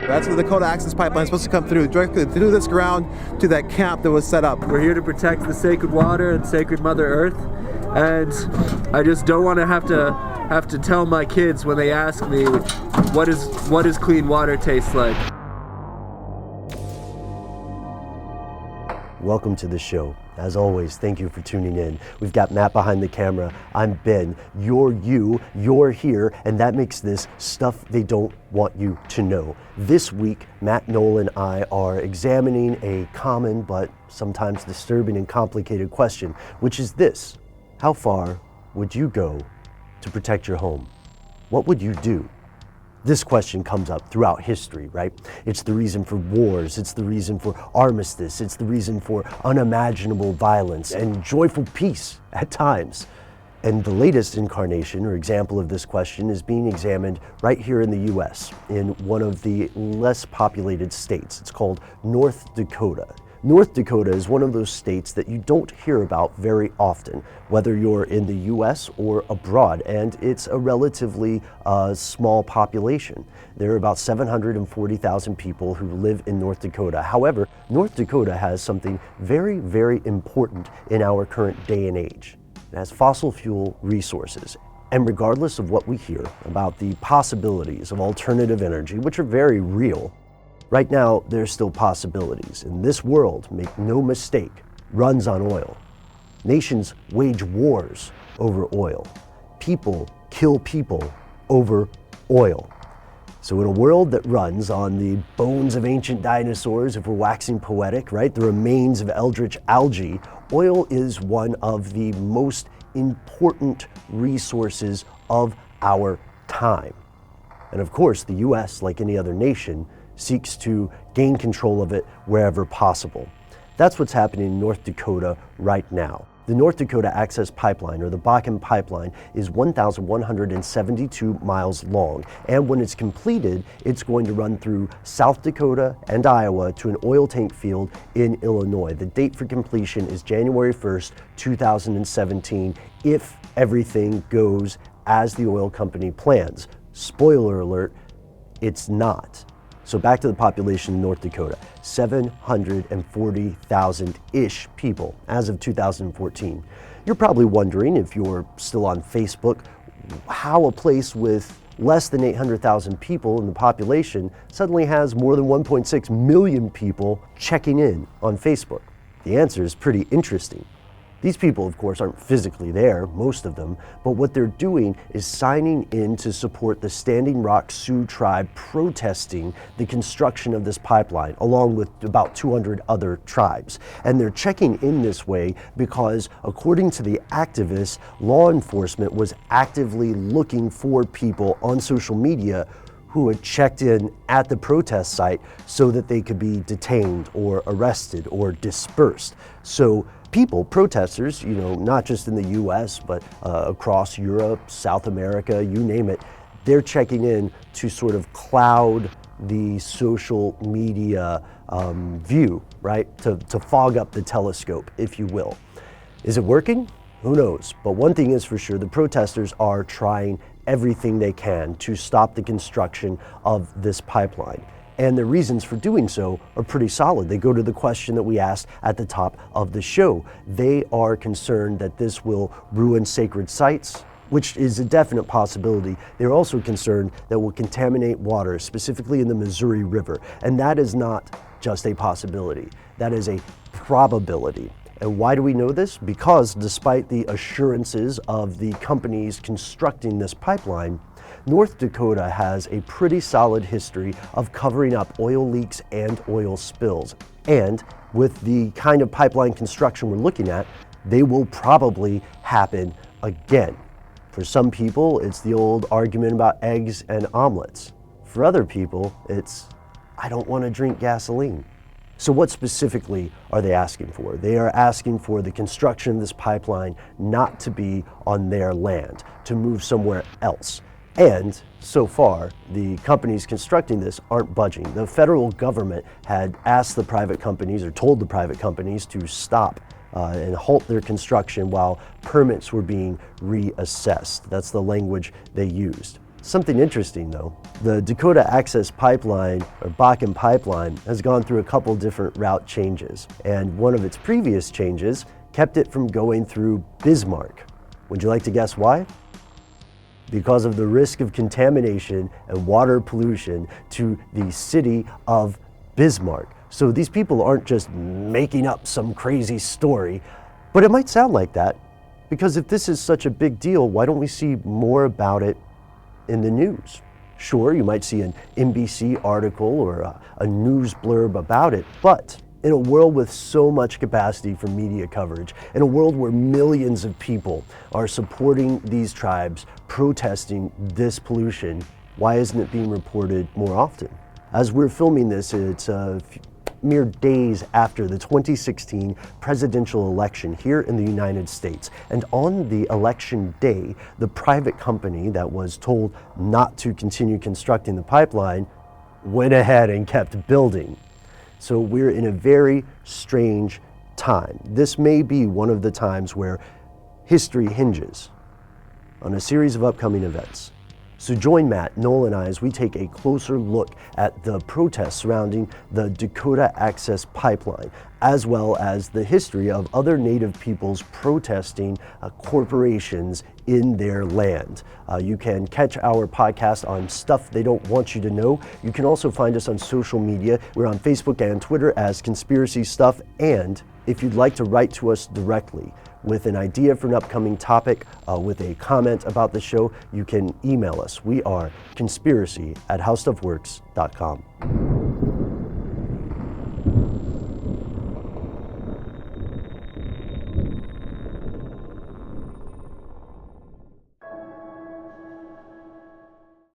That's where the Dakota Access Pipeline is supposed to come through, directly through this ground to that camp that was set up. We're here to protect the sacred water and sacred Mother Earth, and I just don't want to have to tell my kids when they ask me what does clean water taste like. Welcome to the show. As always, thank you for tuning in. We've got Matt behind the camera. I'm Ben. You're you, you're here, and that makes this stuff they don't want you to know. This week, Matt, Noel, and I are examining a common but sometimes disturbing and complicated question, which is this: how far would you go to protect your home? What would you do? This question comes up throughout history, right? It's the reason for wars, it's the reason for armistice, it's the reason for unimaginable violence and joyful peace at times. And the latest incarnation or example of this question is being examined right here in the US, in one of the less populated states. It's called North Dakota. North Dakota is one of those states that you don't hear about very often, whether you're in the US or abroad, and it's a relatively small population. There are about 740,000 people who live in North Dakota. However, North Dakota has something very, very important in our current day and age. It has fossil fuel resources. And regardless of what we hear about the possibilities of alternative energy, which are very real, right now, there's still possibilities. And this world, make no mistake, runs on oil. Nations wage wars over oil. People kill people over oil. So in a world that runs on the bones of ancient dinosaurs, if we're waxing poetic, right, the remains of eldritch algae, oil is one of the most important resources of our time. And of course, the US, like any other nation, seeks to gain control of it wherever possible. That's what's happening in North Dakota right now. The North Dakota Access Pipeline, or the Bakken Pipeline, is 1,172 miles long, and when it's completed, it's going to run through South Dakota and Iowa to an oil tank field in Illinois. The date for completion is January 1st, 2017, if everything goes as the oil company plans. Spoiler alert, it's not. So back to the population in North Dakota, 740,000-ish people as of 2014. You're probably wondering, if you're still on Facebook, how a place with less than 800,000 people in the population suddenly has more than 1.6 million people checking in on Facebook. The answer is pretty interesting. These people, of course, aren't physically there, most of them, but what they're doing is signing in to support the Standing Rock Sioux tribe protesting the construction of this pipeline, along with about 200 other tribes. And they're checking in this way because, according to the activists, law enforcement was actively looking for people on social media who had checked in at the protest site so that they could be detained or arrested or dispersed. So people, protesters, not just in the US, but across Europe, South America, you name it, they're checking in to sort of cloud the social media view, right? To fog up the telescope, if you will. Is it working? Who knows? But one thing is for sure, the protesters are trying everything they can to stop the construction of this pipeline. And the reasons for doing so are pretty solid. They go to the question that we asked at the top of the show. They are concerned that this will ruin sacred sites, which is a definite possibility. They're also concerned that it will contaminate water, specifically in the Missouri River. And that is not just a possibility. That is a probability. And why do we know this? Because despite the assurances of the companies constructing this pipeline, North Dakota has a pretty solid history of covering up oil leaks and oil spills. And with the kind of pipeline construction we're looking at, they will probably happen again. For some people, it's the old argument about eggs and omelets. For other people, it's, I don't want to drink gasoline. So what specifically are they asking for? They are asking for the construction of this pipeline not to be on their land, to move somewhere else. And so far, the companies constructing this aren't budging. The federal government had asked the private companies, or told the private companies, to stop and halt their construction while permits were being reassessed. That's the language they used. Something interesting though, the Dakota Access Pipeline, or Bakken Pipeline, has gone through a couple different route changes, and one of its previous changes kept it from going through Bismarck. Would you like to guess why? Because of the risk of contamination and water pollution to the city of Bismarck. So these people aren't just making up some crazy story, but it might sound like that, because if this is such a big deal, why don't we see more about it in the news? Sure, you might see an NBC article or a news blurb about it, but in a world with so much capacity for media coverage, in a world where millions of people are supporting these tribes, protesting this pollution, why isn't it being reported more often? As we're filming this, it's mere days after the 2016 presidential election here in the United States. And on the election day, the private company that was told not to continue constructing the pipeline went ahead and kept building. So we're in a very strange time. This may be one of the times where history hinges on a series of upcoming events. So join Matt, Noel, and I as we take a closer look at the protests surrounding the Dakota Access Pipeline, as well as the history of other Native peoples protesting corporations in their land. You can catch our podcast on Stuff They Don't Want You to Know. You can also find us on social media. We're on Facebook and Twitter as Conspiracy Stuff. And if you'd like to write to us directly with an idea for an upcoming topic, with a comment about the show, you can email us. We are conspiracy@howstuffworks.com.